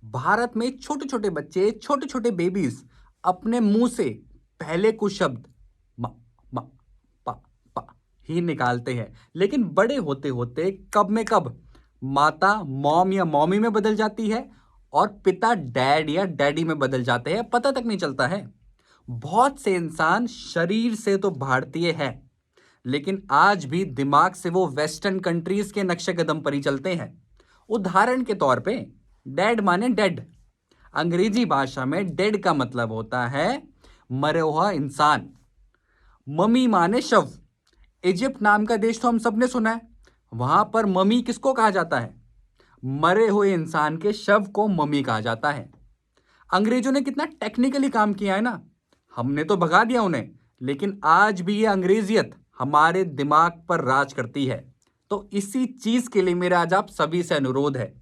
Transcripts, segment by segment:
भारत में छोटे छोटे बच्चे, छोटे छोटे बेबीज अपने मुंह से पहले कुछ शब्द मा, मा, पा, पा ही निकालते हैं, लेकिन बड़े होते होते कब में कब माता मॉम या मॉमी में बदल जाती है और पिता डैड या डैडी में बदल जाते हैं, पता तक नहीं चलता है। बहुत से इंसान शरीर से तो भारतीय है, लेकिन आज भी दिमाग से वो वेस्टर्न कंट्रीज के नक्शे कदम पर ही चलते हैं। उदाहरण के तौर पे डेड माने डेड। अंग्रेजी भाषा में डेड का मतलब होता है मरे हुआ इंसान। ममी माने शव। इजिप्ट नाम का देश तो हम सबने सुना है, वहां पर ममी किसको कहा जाता है? मरे हुए इंसान के शव को ममी कहा जाता है। अंग्रेजों ने कितना टेक्निकली काम किया है ना, हमने तो भगा दिया उन्हें, लेकिन आज भी ये अंग्रेजियत हमारे दिमाग पर राज करती है। तो इसी चीज के लिए मेरा आज आप सभी से अनुरोध है,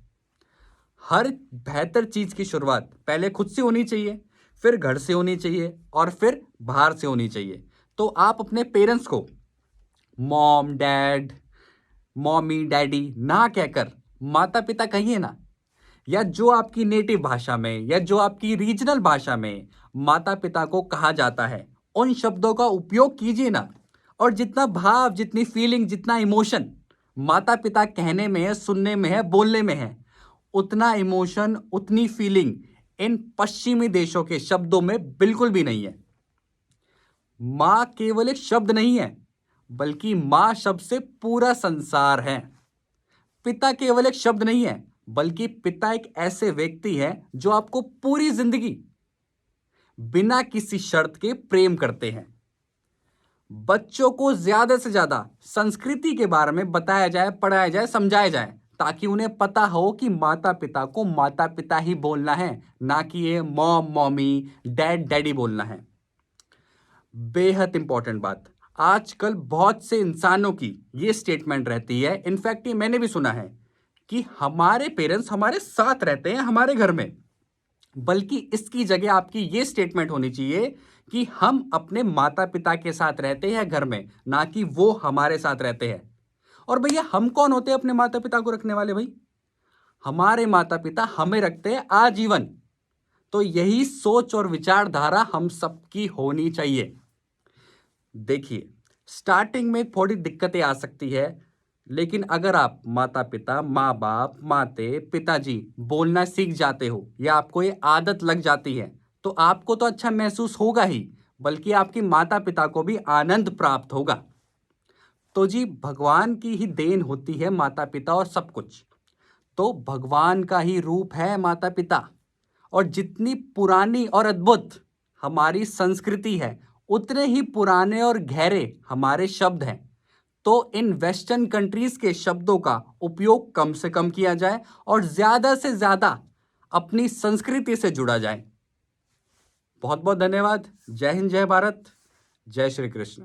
हर बेहतर चीज की शुरुआत पहले खुद से होनी चाहिए, फिर घर से होनी चाहिए और फिर बाहर से होनी चाहिए। तो आप अपने पेरेंट्स को मॉम डैड, मॉमी डैडी ना कहकर माता पिता कहिए ना, या जो आपकी नेटिव भाषा में या जो आपकी रीजनल भाषा में माता पिता को कहा जाता है, उन शब्दों का उपयोग कीजिए ना। और जितना भाव, जितनी फीलिंग, जितना इमोशन माता पिता कहने में है, सुनने में है, बोलने में है, उतना इमोशन, उतनी फीलिंग इन पश्चिमी देशों के शब्दों में बिल्कुल भी नहीं है। मां केवल एक शब्द नहीं है, बल्कि मां शब्द से पूरा संसार है। पिता केवल एक शब्द नहीं है, बल्कि पिता एक ऐसे व्यक्ति है जो आपको पूरी जिंदगी बिना किसी शर्त के प्रेम करते हैं। बच्चों को ज्यादा से ज्यादा संस्कृति के बारे में बताया जाए, पढ़ाया जाए, समझाया जाए, ताकि उन्हें पता हो कि माता पिता को माता पिता ही बोलना है, ना कि ये मॉम मॉमी, डैड डैडी बोलना है। बेहद इंपॉर्टेंट बात, आजकल बहुत से इंसानों की ये स्टेटमेंट रहती है, इनफैक्ट ये मैंने भी सुना है, कि हमारे पेरेंट्स हमारे साथ रहते हैं हमारे घर में, बल्कि इसकी जगह आपकी ये स्टेटमेंट होनी चाहिए कि हम अपने माता पिता के साथ रहते हैं घर में, ना कि वो हमारे साथ रहते हैं। और भैया हम कौन होते हैं अपने माता पिता को रखने वाले? भाई हमारे माता पिता हमें रखते हैं आजीवन। तो यही सोच और विचारधारा हम सबकी होनी चाहिए। देखिए, स्टार्टिंग में थोड़ी दिक्कतें आ सकती है, लेकिन अगर आप माता पिता, माँ बाप, माते, पिताजी बोलना सीख जाते हो या आपको ये आदत लग जाती है, तो आपको तो अच्छा महसूस होगा ही, बल्कि आपकी माता पिता को भी आनंद प्राप्त होगा। तो जी, भगवान की ही देन होती है माता पिता और सब कुछ। तो भगवान का ही रूप है माता पिता। और जितनी पुरानी और अद्भुत हमारी संस्कृति है, उतने ही पुराने और गहरे हमारे शब्द हैं। तो इन वेस्टर्न कंट्रीज के शब्दों का उपयोग कम से कम किया जाए और ज्यादा से ज्यादा अपनी संस्कृति से जुड़ा जाए। बहुत बहुत धन्यवाद। जय हिंद, जय भारत, जय श्री कृष्ण।